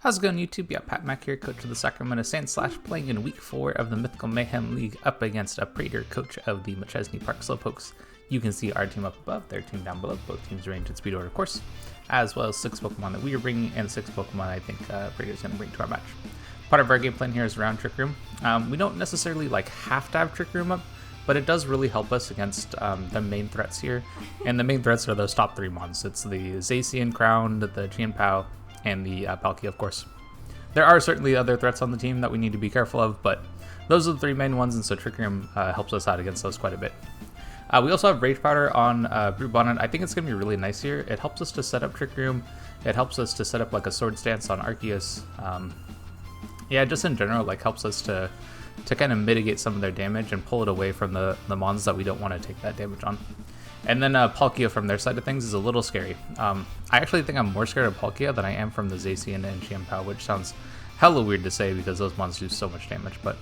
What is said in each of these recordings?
How's it going, YouTube? Yeah, Pat Mac here, coach of the Sacramento Sand / playing in week 4 of the Mythical Mayhem League up against a Praetor, coach of the Machesney Park Slowpokes. You can see our team up above, their team down below, both teams range and speed order, of course, as well as 6 Pokemon that we are bringing and 6 Pokemon I think Praetor is going to bring to our match. Part of our game plan here is around Trick Room. We don't necessarily have to have Trick Room up, but it does really help us against the main threats here. And the main threats are those top 3 mons. It's the Zacian-crowned, the chien-pao, and the Palkia, of course. There are certainly other threats on the team that we need to be careful of, but those are the 3 main ones, and so Trick Room helps us out against those quite a bit. We also have Rage Powder on Brute Bonnet. I think it's going to be really nice here. It helps us to set up Trick Room. It helps us to set up like a Sword Stance on Arceus. Yeah, just in general, helps us to kind of mitigate some of their damage and pull it away from the mons that we don't want to take that damage on. And then Palkia from their side of things is a little scary. I actually think I'm more scared of Palkia than I am from the Zacian and chien-pao, which sounds hella weird to say because those mons do so much damage. But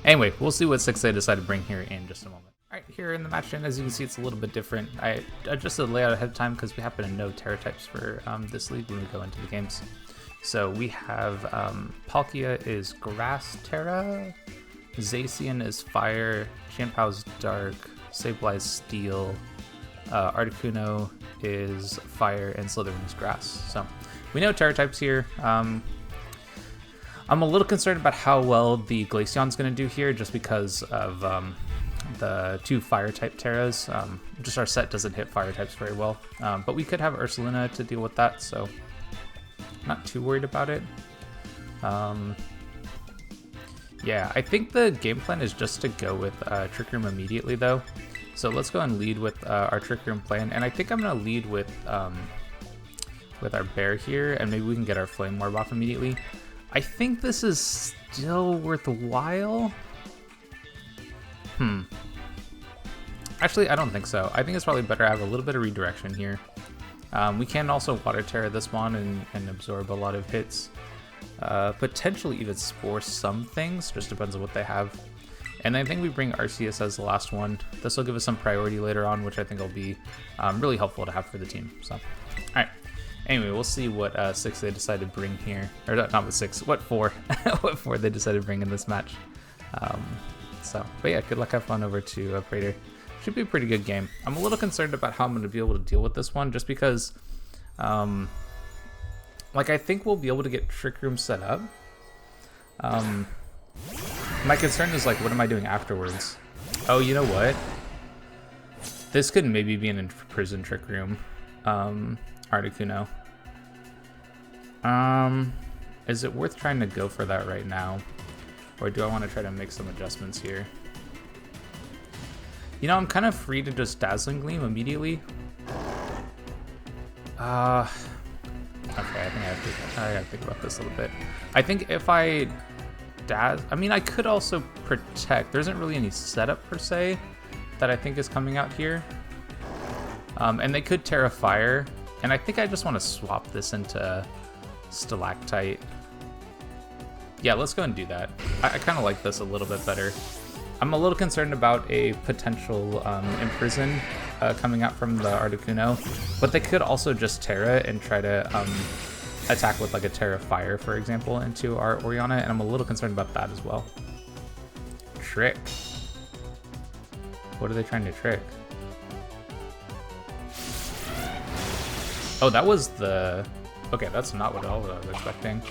anyway, we'll see what 6 they decide to bring here in just a moment. Alright, here in the match chain, as you can see, it's a little bit different. I adjusted the layout ahead of time because we happen to know Terra types for this league when we go into the games. So we have Palkia is Grass Terra, Zacian is Fire, chien-pao's Dark, Sableye Steel, Articuno is Fire, and Slytherin is Grass. So we know Terra types here. I'm a little concerned about how well the Glaceon's going to do here just because of the 2 fire type Terras. Just our set doesn't hit fire types very well. But we could have Ursaluna to deal with that, so not too worried about it. Yeah, I think the game plan is just to go with Trick Room immediately though. So let's go and lead with our Trick Room plan, and I think I'm gonna lead with our bear here, and maybe we can get our Flame Orb off immediately. I think this is still worthwhile. Actually, I don't think so. I think it's probably better to have a little bit of redirection here. We can also Water Terra this one and absorb a lot of hits. Potentially even Spore some things, just depends on what they have. And I think we bring Arceus as the last one. This will give us some priority later on, which I think will be really helpful to have for the team. So, alright. Anyway, we'll see what 6 they decide to bring here. Or not with 6, what 4? What 4 they decided to bring in this match. But yeah, good luck, have fun over to Praetor. Should be a pretty good game. I'm a little concerned about how I'm going to be able to deal with this one, just because, I think we'll be able to get Trick Room set up. My concern is, what am I doing afterwards? Oh, you know what? This could maybe be an imprisoned Trick Room. Articuno. Is it worth trying to go for that right now? Or do I want to try to make some adjustments here? You know, I'm kind of free to just Dazzling Gleam immediately. Okay, I think I gotta think about this a little bit. I think if I I could also Protect. There isn't really any setup per se that I think is coming out here. And they could Terra Fire. And I think I just want to swap this into Stalactite. Yeah, let's go and do that. I kind of like this a little bit better. I'm a little concerned about a potential Imprison coming out from the Articuno, but they could also just Terra and try to attack with a Terra Fire, for example, into our Oriana, and I'm a little concerned about that as well. Trick. What are they trying to trick? Oh, that was the... Okay, that's not what I was expecting.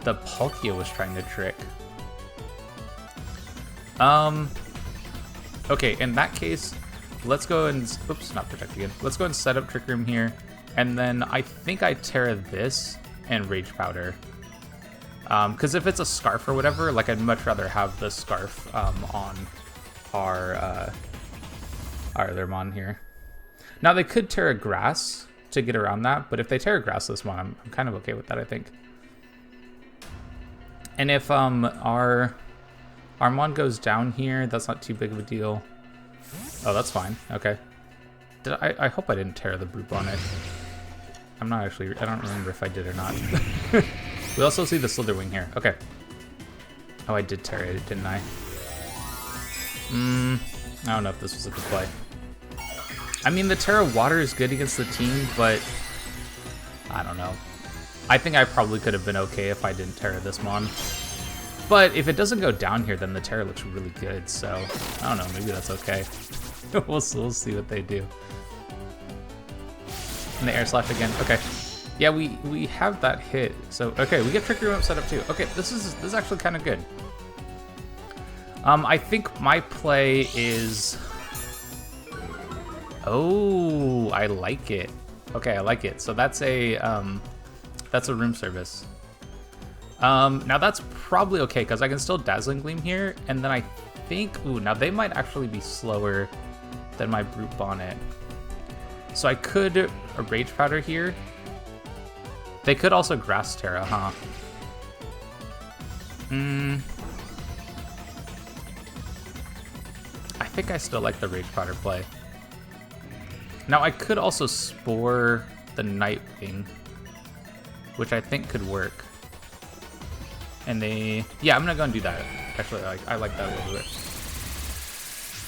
The Palkia was trying to trick. Okay, in that case, let's go and... Oops, not Protect again. Let's go and set up Trick Room here. And then I think I Terra this and Rage Powder. Because if it's a Scarf or whatever, I'd much rather have the Scarf on our other mon here. Now, they could Terra Grass to get around that, but if they Terra Grass this one, I'm kind of okay with that, I think. And if our mon goes down here, that's not too big of a deal. Oh, that's fine. Okay. I hope I didn't Terra the Brute Bonnet. I'm not actually... I don't remember if I did or not. We also see the Slitherwing here. Okay. Oh, I did Terra it, didn't I? I don't know if this was a good play. I mean, the Terra Water is good against the team, but I don't know. I think I probably could have been okay if I didn't Terra this Mon. But if it doesn't go down here, then the Terra looks really good, so I don't know, maybe that's okay. we'll see what they do. And the Air Slash again, okay. Yeah, we have that hit, so okay, we get Trick Room up set up too. Okay, this is actually kind of good. I think my play is... Oh, I like it. Okay, I like it. So that's a room service. Now that's probably okay, because I can still Dazzling Gleam here, and then I think... Ooh, now they might actually be slower than my Brute Bonnet. So I could a Rage Powder here. They could also Grass Terra, huh? I think I still like the Rage Powder play. Now I could also Spore the Nightwing, which I think could work. And yeah, I'm gonna go and do that. Actually, I like that a little bit.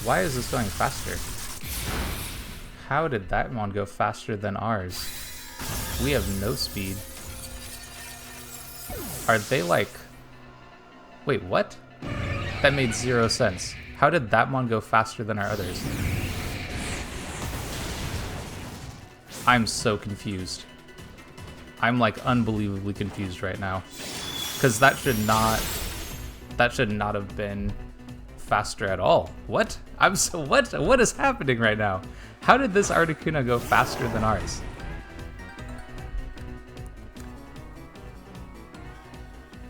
Why is this going faster? How did that one go faster than ours? We have no speed. Are they like... Wait, what? That made 0 sense. How did that one go faster than our others? I'm so confused. I'm like unbelievably confused right now. Because that should not have been faster at all. What? What is happening right now? How did this Articuno go faster than ours?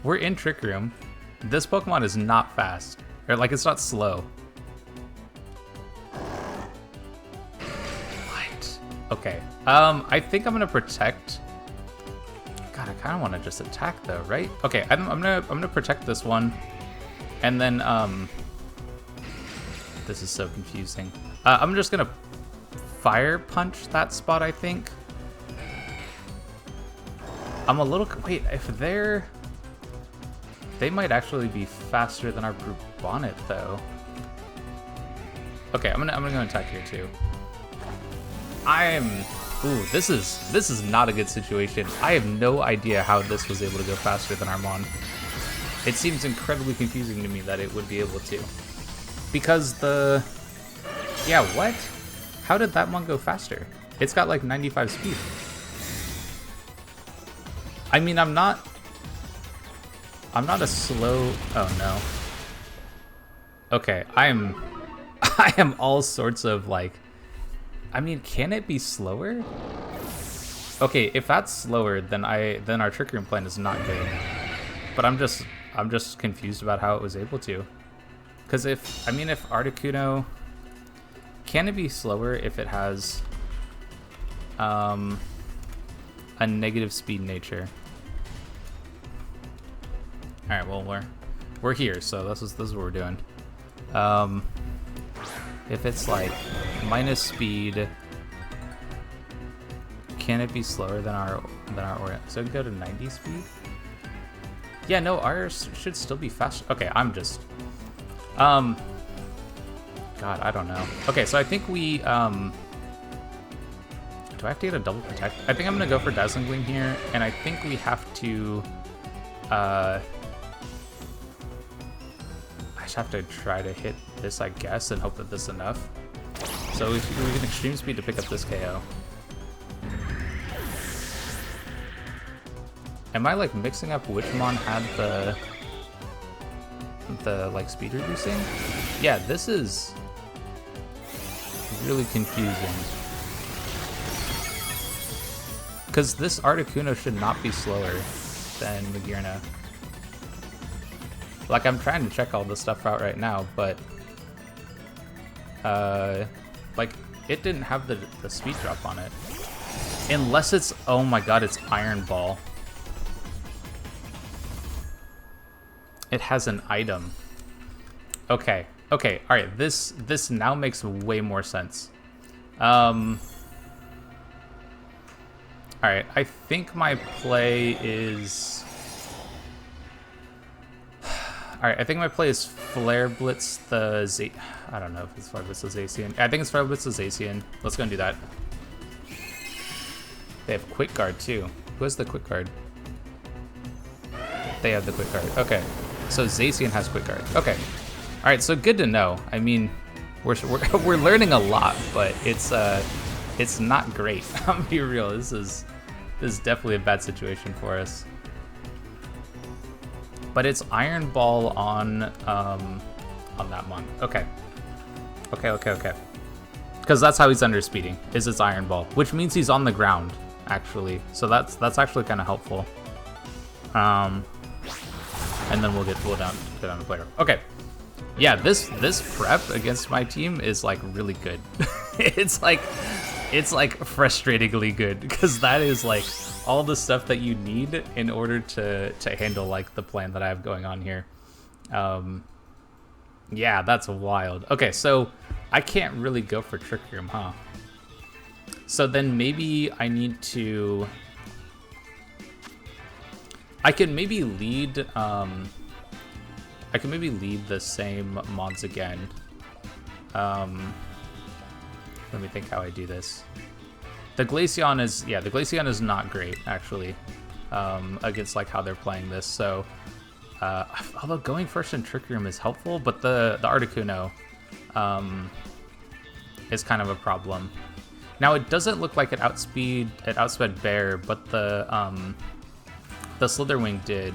We're in Trick Room. This Pokemon is not fast. Or like, it's not slow. What? Okay. I think I'm gonna protect. God, I kind of want to just attack though, right? Okay, I'm gonna protect this one, and then this is so confusing. I'm just gonna Fire Punch that spot, I think. I'm a little... Wait, if they might actually be faster than our Brute Bonnet, though. Okay, I'm gonna go attack here too. Ooh, this is not a good situation. I have no idea how this was able to go faster than our Mon. It seems incredibly confusing to me that it would be able to. Because yeah, what? How did that one go faster? It's got like 95 speed. I mean, I'm not a slow... Oh no. Okay, I am all sorts of like... I mean, can it be slower? Okay, if that's slower, then our Trick Room plan is not good. But I'm just confused about how it was able to. Because if Articuno... Can it be slower if it has a negative speed nature? Alright, well we're here, so this is what we're doing. If it's like minus speed, can it be slower than our Orient? So it can go to 90 speed? Yeah, no, ours should still be fast. Okay, I'm just God, I don't know. Okay, so I think we do I have to get a double protect? I think I'm gonna go for Dazzling Gleam here, and I think we have to I just have to try to hit this, I guess, and hope that this is enough. So we can Extreme Speed to pick up this KO. Am I like mixing up which Mon had the like speed reducing? Yeah, this is really confusing. Because this Articuno should not be slower than Magearna. Like, I'm trying to check all this stuff out right now, but like, it didn't have the speed drop on it. Unless it's, oh my god, it's Iron Ball. It has an item. Okay, okay, alright, this now makes way more sense. Alright, I think my play is... Alright, I think my play is Flare Blitz the I don't know if it's Flare Blitz the Zacian. I think it's Flare Blitz the Zacian. Let's go and do that. They have Quick Guard too. Who has the Quick Guard? They have the quick guard. Okay. So Zacian has quick guard. Okay. All right. So good to know. I mean, we're learning a lot, but it's not great. I'm be real. This is definitely a bad situation for us. But it's Iron Ball on that one. Okay. Okay. Because that's how he's underspeeding. Is it's Iron Ball, which means he's on the ground actually. So that's actually kind of helpful. And then we'll go down to player. Okay. Yeah, this prep against my team is like really good. it's like frustratingly good because that is like all the stuff that you need in order to handle like the plan that I have going on here. Yeah, that's wild. Okay, so I can't really go for Trick Room, huh? So then maybe I need to... I can maybe lead the same mods again. Let me think how I do this. The Glaceon is not great actually against like how they're playing this. So although going first in Trick Room is helpful, but the Articuno is kind of a problem. Now it doesn't look like it outsped Bear, but the Slitherwing did.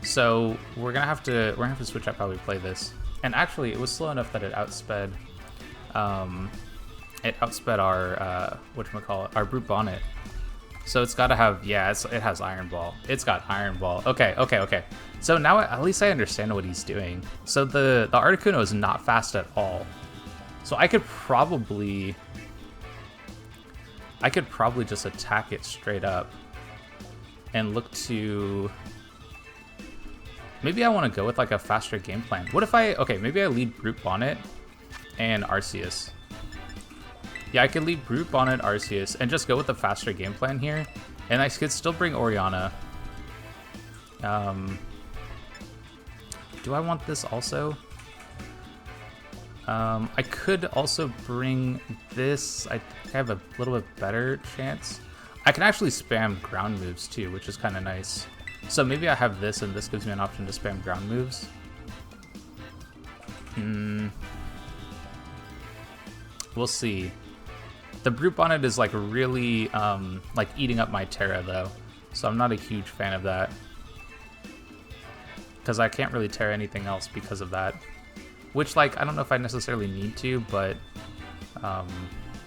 So we're gonna have to switch up how we play this. And actually, it was slow enough that it outsped our whatchamacallit, our Brute Bonnet. So it's got to have, yeah, it has Iron Ball. It's got Iron Ball. Okay. So now at least I understand what he's doing. So the Articuno is not fast at all. So I could probably just attack it straight up and look to... Maybe I want to go with like a faster game plan. What if maybe I lead Brute Bonnet and Arceus. Yeah, I could lead Brute Bonnet, Arceus, and just go with the faster game plan here. And I could still bring Oriana. Do I want this also? I could also bring this. I have a little bit better chance. I can actually spam ground moves too, which is kind of nice. So maybe I have this, and this gives me an option to spam ground moves. We'll see. The Brute Bonnet is like really like eating up my Terra though, so I'm not a huge fan of that because I can't really Terra anything else because of that. Which, like, I don't know if I necessarily need to, but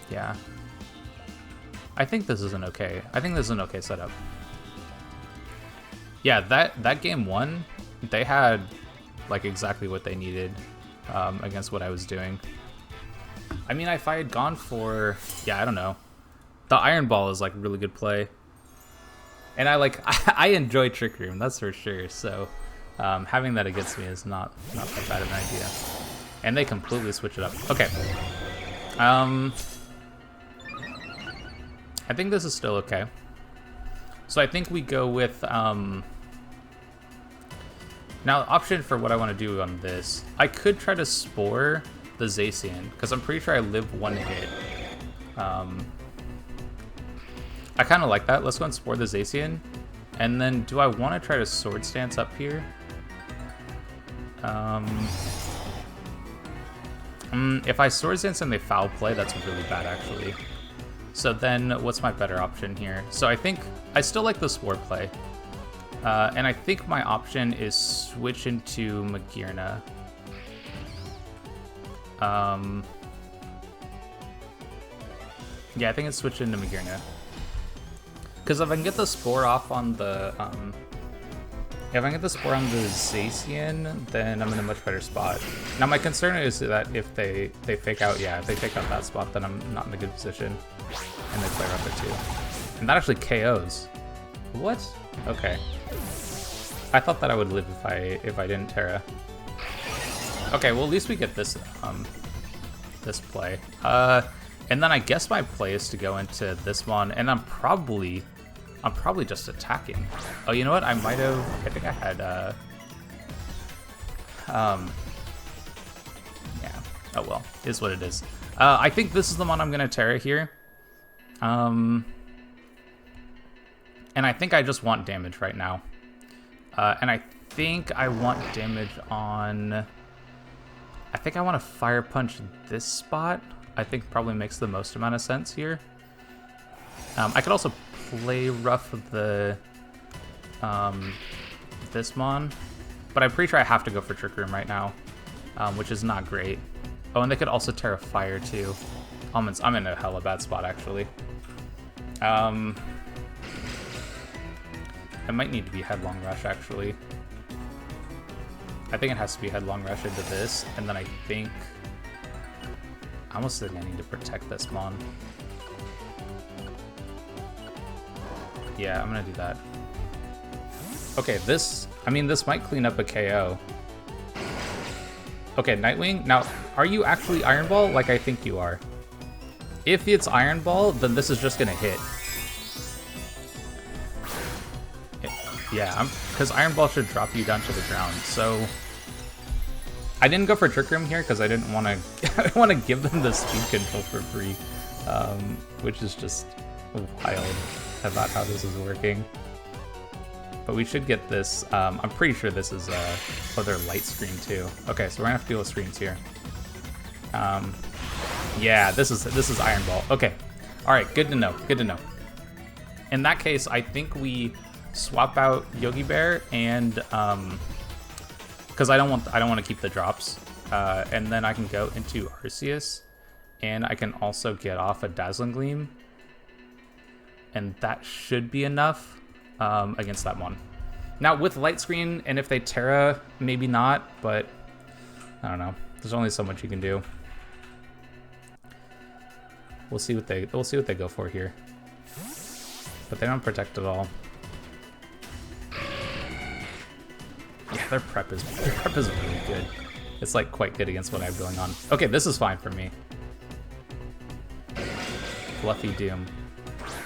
yeah. I think this is an okay. I think this is an okay setup. Yeah, that game one, they had like exactly what they needed against what I was doing. I mean, if I had gone for, yeah, I don't know. The Iron Ball is like really good play. And I enjoy Trick Room, that's for sure. So having that against me is not that bad of an idea. And they completely switch it up. Okay. I think this is still okay. So I think we go with, now option for what I want to do on this. I could try to Spore the Zacian, because I'm pretty sure I live one hit. I kind of like that. Let's go and Spore the Zacian. And then do I want to try to Sword Stance up here? If I Sword Stance and they foul play, that's really bad actually. So then what's my better option here? So I think I still like the Spore play. And I think my option is switch into Magearna. Yeah, I think it's switch into Magearna. Because if I can get the Spore off on the Zacian, then I'm in a much better spot. Now my concern is that if they fake out, if they fake out that spot, then I'm not in a good position. And they play Rocket too. And that actually KOs. What? Okay. I thought that I would live if I didn't Terra. Okay, well at least we get this this play. And then I guess my play is to go into this one, and I'm probably just attacking. Oh, you know what? I think I had yeah. Oh well, is what it is. I think this is the one I'm gonna Terra here. And I think I just want damage right now. And I think I want damage on... I think I want to Fire Punch this spot. I think probably makes the most amount of sense here. I could also play Rough the this Mon, but I'm pretty sure I have to go for Trick Room right now, which is not great. Oh, and they could also Terra Fire too. I'm in a hella bad spot actually. I might need to be Headlong Rush actually. I think it has to be Headlong Rush into this, and then I think I almost think I need to protect this Mon. Yeah, I'm gonna do that. Okay, this might clean up a KO. Okay, Nightwing, now, are you actually Iron Ball like I think you are? If it's Iron Ball, then this is just gonna hit. Yeah, because Iron Ball should drop you down to the ground, so... I didn't go for Trick Room here because I didn't want to give them the speed control for free, which is just wild about how this is working. But we should get this. I'm pretty sure this is other light screen too. Okay, so we're gonna have to deal with screens here. Yeah, this is Iron Ball. Okay, all right, good to know. Good to know. In that case, I think we swap out Yogi Bear and because I don't want to keep the drops, and then I can go into Arceus, and I can also get off a Dazzling Gleam, and that should be enough against that one. Now with Light Screen, and if they Terra, maybe not, but I don't know. There's only so much you can do. We'll see what they go for here, but they don't protect at all. Yeah, their prep is really good. It's like quite good against what I have going on. Okay, this is fine for me. Fluffy Doom.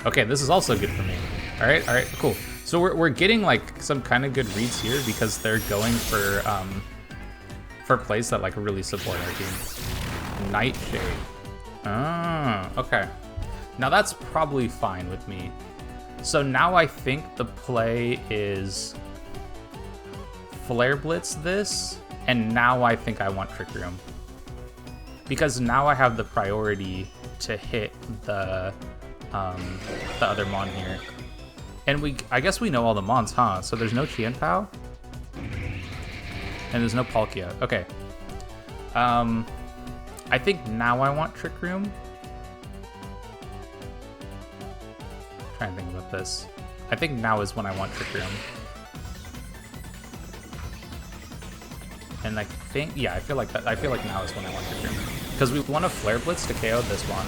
Okay, this is also good for me. All right, cool. So we're getting like some kind of good reads here because they're going for plays that like really support our team. Nightshade. Ah, okay. Now that's probably fine with me. So now I think the play is Flare Blitz this, and now I think I want Trick Room. Because now I have the priority to hit the other Mon here. And I guess we know all the Mons, huh? So there's no Chien-pao? And there's no Palkia. Okay. I think now I want Trick Room. Trying to think about this. I think now is when I want Trick Room. And I think, yeah, I feel like now is when I want Trick Room. Because we want a Flare Blitz to KO this one.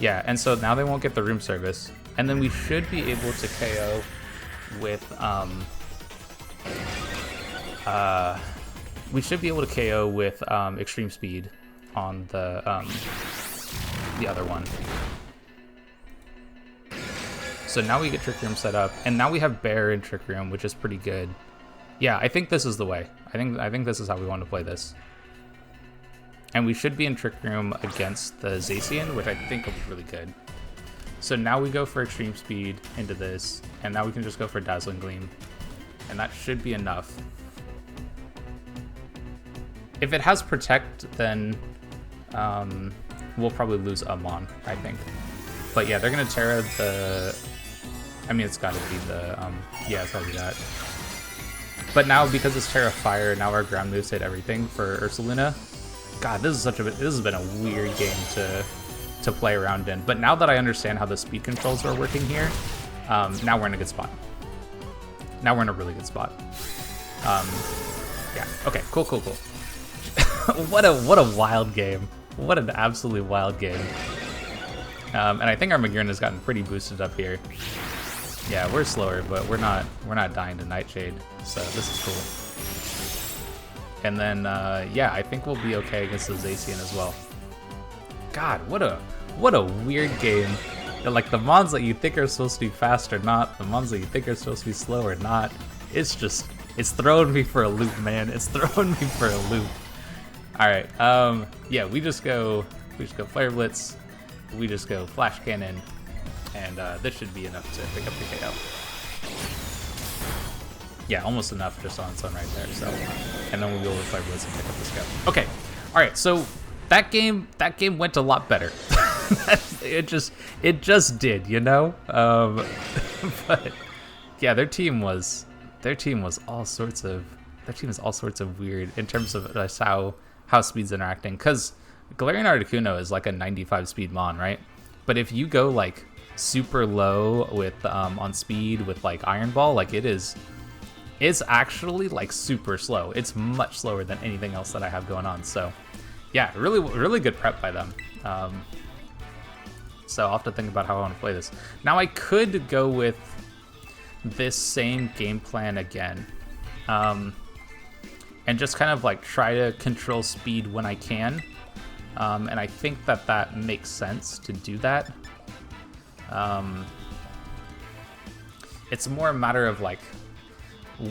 Yeah, and so now they won't get the room service. And then we should be able to KO with, Extreme Speed on the other one. So now we get Trick Room set up, and now we have Bear in Trick Room, which is pretty good. Yeah, I think this is the way. I think this is how we want to play this. And we should be in Trick Room against the Zacian, which I think will be really good. So now we go for Extreme Speed into this, and now we can just go for Dazzling Gleam. And that should be enough. If it has Protect, then we'll probably lose a Mon, I think. But yeah, they're going to Terra the... I mean, it's got to be the... yeah, it's probably that. But now, because it's Terra Fire, now our ground moves hit everything for Ursaluna. God, this has been a weird game to play around in. But now that I understand how the speed controls are working here, now we're in a good spot. Now we're in a really good spot. Yeah. Okay. Cool. What a wild game. What an absolutely wild game. And I think our Magirn has gotten pretty boosted up here. Yeah, we're slower, but we're not dying to Nightshade, so this is cool. And then yeah, I think we'll be okay against the Zacian as well. God, what a weird game. Like the Mons that you think are supposed to be fast or not, the Mons that you think are supposed to be slow or not. It's throwing me for a loop, man. It's throwing me for a loop. All right, yeah, we just go Flare Blitz, we just go Flash Cannon. And this should be enough to pick up the KO. Yeah, almost enough just on its own right there. So, and then we'll be able to play Blitz and pick up the scout. Okay, all right. So that game went a lot better. it just did, you know. But yeah, their team was all sorts of weird in terms of how speed's interacting. Because Galarian Articuno is like a 95 speed mon, right? But if you go like super low with on speed with like Iron Ball, like it's actually like super slow. It's much slower than anything else that I have going on. So yeah, really good prep by them. So I'll have to think about how I want to play this. Now I could go with this same game plan again, and just kind of like try to control speed when I can. And I think that makes sense to do that. It's more a matter of like,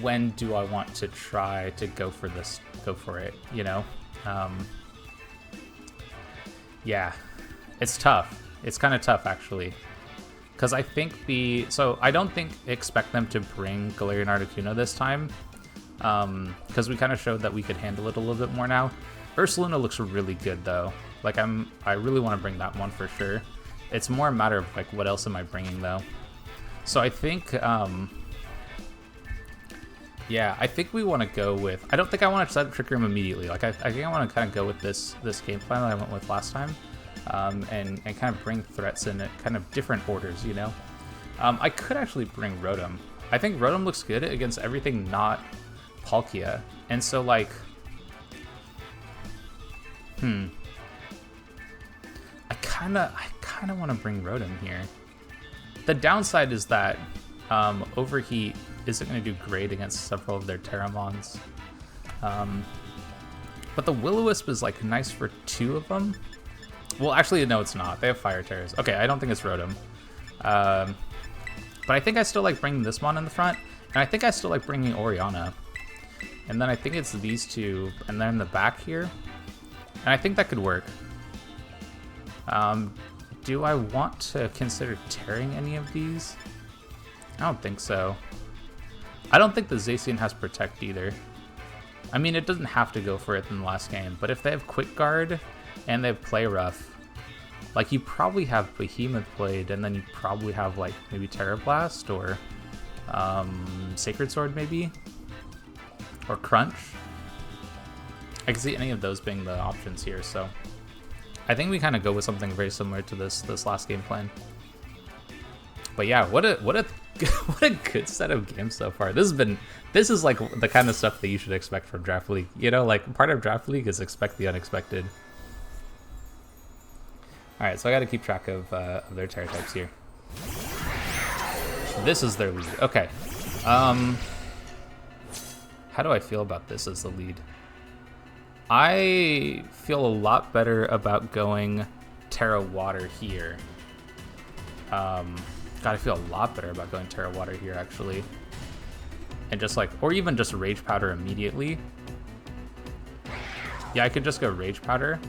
when do I want to try to go for it, you know? Yeah, it's tough. It's kind of tough actually, because I think I don't expect them to bring Galarian Articuno this time, because we kind of showed that we could handle it a little bit more now. Ursaluna looks really good though. Like I really want to bring that one for sure. It's more a matter of like, what else am I bringing though? So I think, yeah, I think we want to go with, I don't think I want to set up Trick Room immediately. Like I think I want to kind of go with this game plan that I went with last time, and kind of bring threats in kind of different orders, you know? I could actually bring Rotom. I think Rotom looks good against everything not Palkia. And so like, I kind of want to bring Rotom here. The downside is that Overheat isn't going to do great against several of their Terramons. But the Will-O-Wisp is like nice for 2 of them. Well, actually, no, it's not. They have Fire Terrors. Okay, I don't think it's Rotom. But I think I still like bringing this mon in the front, and I think I still like bringing Orianna. And then I think it's these 2, and then in the back here. And I think that could work. Do I want to consider tearing any of these? I don't think so. I don't think the Zacian has Protect either. I mean, it doesn't have to go for it in the last game, but if they have Quick Guard and they have Play Rough, like you probably have Behemoth Blade, and then you probably have like maybe Terra Blast or Sacred Sword maybe, or Crunch. I can see any of those being the options here, so I think we kind of go with something very similar to this last game plan. But yeah, what a what a good set of games so far. This is like the kind of stuff that you should expect from Draft League. You know, like part of Draft League is expect the unexpected. All right, so I got to keep track of their Terra types here. This is their lead. Okay. How do I feel about this as the lead? I feel a lot better about going Terra Water here. God, I feel a lot better about going Terra Water here, actually. And just like, or even just Rage Powder immediately. Yeah, I could just go Rage Powder.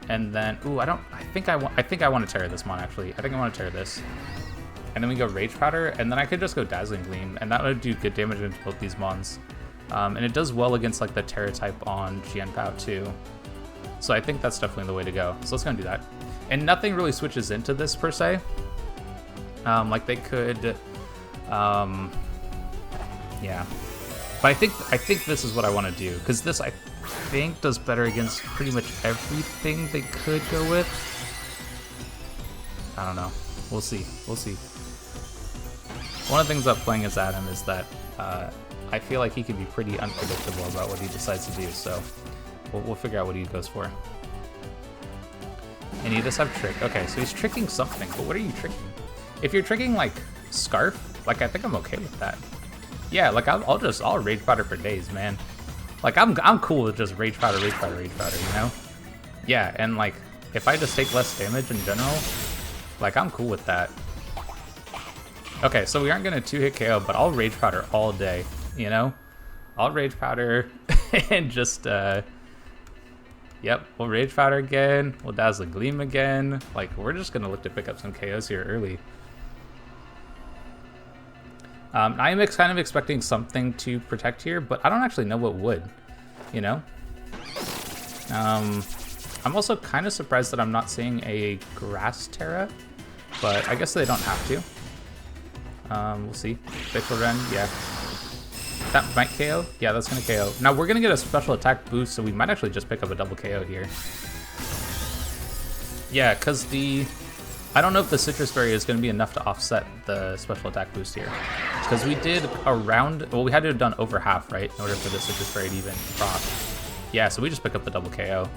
And then, ooh, I think I want to Terra this mon, actually. I think I want to Terra this. And then we go Rage Powder, and then I could just go Dazzling Gleam, and that would do good damage into both these mons. And it does well against like the Terra type on chien-pao too. So I think that's definitely the way to go. So let's go and do that. And nothing really switches into this per se. Like they could, yeah. But I think this is what I want to do, because this I think does better against pretty much everything they could go with. I don't know. We'll see. We'll see. One of the things about playing as Adam is that I feel like he can be pretty unpredictable about what he decides to do. So we'll figure out what he goes for. And he does have Trick. Okay, so he's tricking something. But what are you tricking? If you're tricking like Scarf, like I think I'm okay with that. Yeah, like I'll Rage Powder for days, man. Like I'm cool with just Rage Powder, you know? Yeah, and like if I just take less damage in general, like I'm cool with that. Okay, so we aren't gonna 2-hit KO, but I'll Rage Powder all day, you know? I'll Rage Powder and just yep, we'll Rage Powder again, we'll Dazzling Gleam again. Like we're just gonna look to pick up some KOs here early. I am kind of expecting something to protect here, but I don't actually know what would, you know? I'm also kind of surprised that I'm not seeing a grass Terra, but I guess they don't have to. We'll see. Faithful Ren, yeah. That might KO? Yeah, that's gonna KO. Now we're gonna get a special attack boost, so we might actually just pick up a double KO here. Yeah, because I don't know if the Citrus Berry is gonna be enough to offset the special attack boost here. Because we did around, well, we had to have done over half, right? In order for the Citrus Berry to even proc. Yeah, so we just pick up the double KO.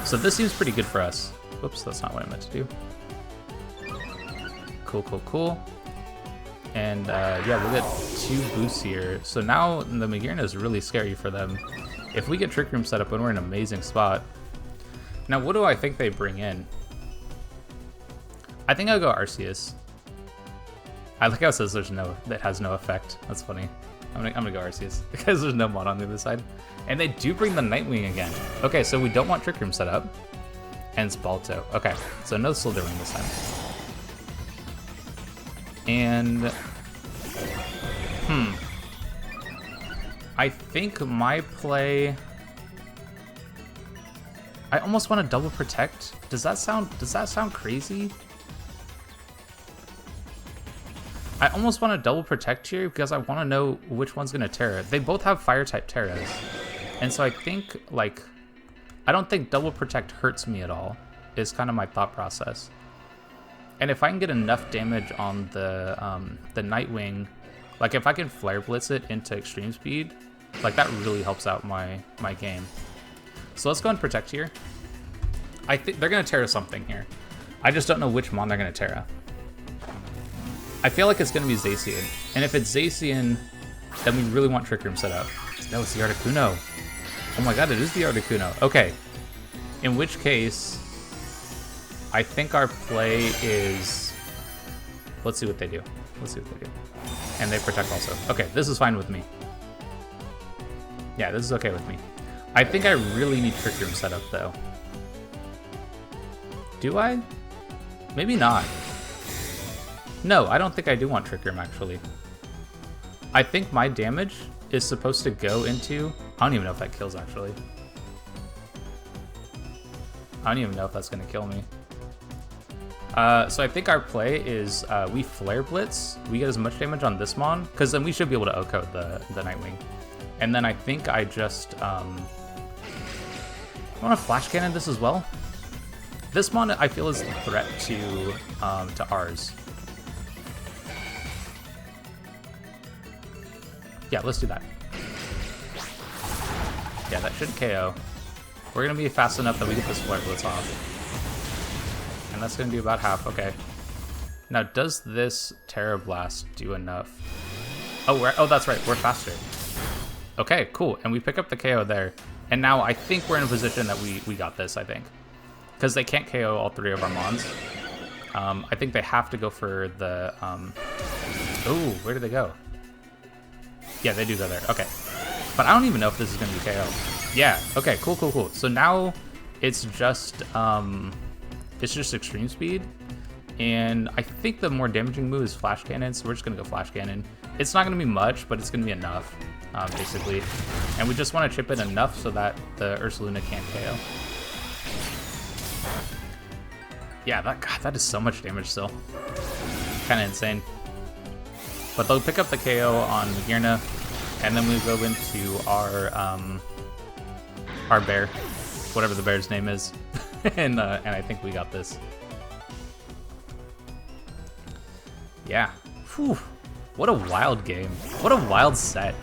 So this seems pretty good for us. Whoops, that's not what I meant to do. Cool, cool, cool. And yeah, we'll get 2 boosts here. So now the Magearna is really scary for them. If we get Trick Room set up, then we're in an amazing spot. Now, what do I think they bring in? I think I'll go Arceus. I like how it says that has no effect. That's funny. I'm gonna go Arceus because there's no mod on the other side. And they do bring the Nightwing again. Okay, so we don't want Trick Room set up. And Spalto. Okay, so no Slytherin this time. And I think my play, I almost want to double protect. Does that sound crazy? I almost want to double protect here because I want to know which one's gonna Terra. They both have fire type Terras. And so I think, like, I don't think double protect hurts me at all, is kind of my thought process. And if I can get enough damage on the Nightwing, like if I can Flare Blitz it into extreme speed, like that really helps out my game. So let's go and protect here. I think they're gonna Terra something here. I just don't know which mon they're gonna Terra. I feel like it's gonna be Zacian. And if it's Zacian, then we really want Trick Room set up. No, it's the Articuno. Oh my god, it is the Articuno. Okay. In which case, I think our play is... Let's see what they do. Let's see what they do. And they protect also. Okay, this is fine with me. Yeah, this is okay with me. I think I really need Trick Room set up, though. Do I? Maybe not. No, I don't think I do want Trick Room, actually. I think my damage is supposed to go into... I don't even know if that kills, actually. I don't even know if that's going to kill me. So I think our play is we Flare Blitz, we get as much damage on this mon, because then we should be able to O-code the Nightwing. And then I think I just... I want to Flash Cannon this as well. This mon, I feel, is a threat to ours. Yeah, let's do that. Yeah, that should KO. We're going to be fast enough that we get this Flare Blitz off. And that's going to do about half. Okay. Now, does this Terra Blast do enough? Oh, that's right. We're faster. Okay, cool. And we pick up the KO there. And now I think we're in a position that we got this, I think. Because they can't KO all 3 of our mons. I think they have to go for the... Oh, where did they go? Yeah, they do go there. Okay. But I don't even know if this is going to be KO. Yeah. Okay, cool, cool, cool. So now it's just extreme speed. And I think the more damaging move is Flash Cannon, so we're just going to go Flash Cannon. It's not going to be much, but it's going to be enough, basically. And we just want to chip it enough so that the Ursaluna can't KO. Yeah, that is so much damage still. Kind of insane. But they'll pick up the KO on Magearna, and then we go into our bear, whatever the bear's name is, and I think we got this. Yeah. Whew. What a wild game. What a wild set.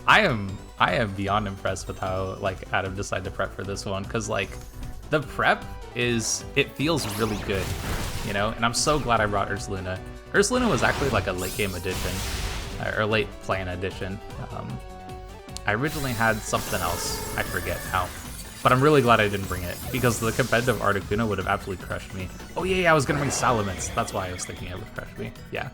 I am beyond impressed with how like Adam decided to prep for this one, because like the prep it feels really good, you know, and I'm so glad I brought Ursaluna. Ursaluna was actually like a late game addition, or late plan addition. I originally had something else, I forget now, but I'm really glad I didn't bring it, because the competitive Articuno would have absolutely crushed me. Oh yeah, I was gonna bring Salamence, that's why I was thinking it would crush me. Yeah,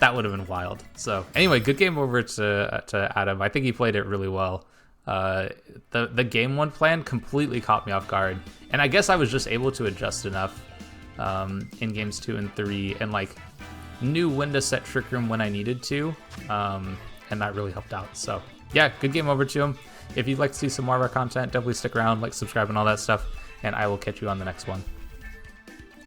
that would have been wild. So anyway, good game over to Adam. I think he played it really well. The game 1 plan completely caught me off guard, and I guess I was just able to adjust enough in games 2 and 3, and like knew when to set Trick Room when I needed to, and that really helped out. So yeah, good game over to him. If you'd like to see some more of our content, definitely stick around, like, subscribe, and all that stuff, and I will catch you on the next one.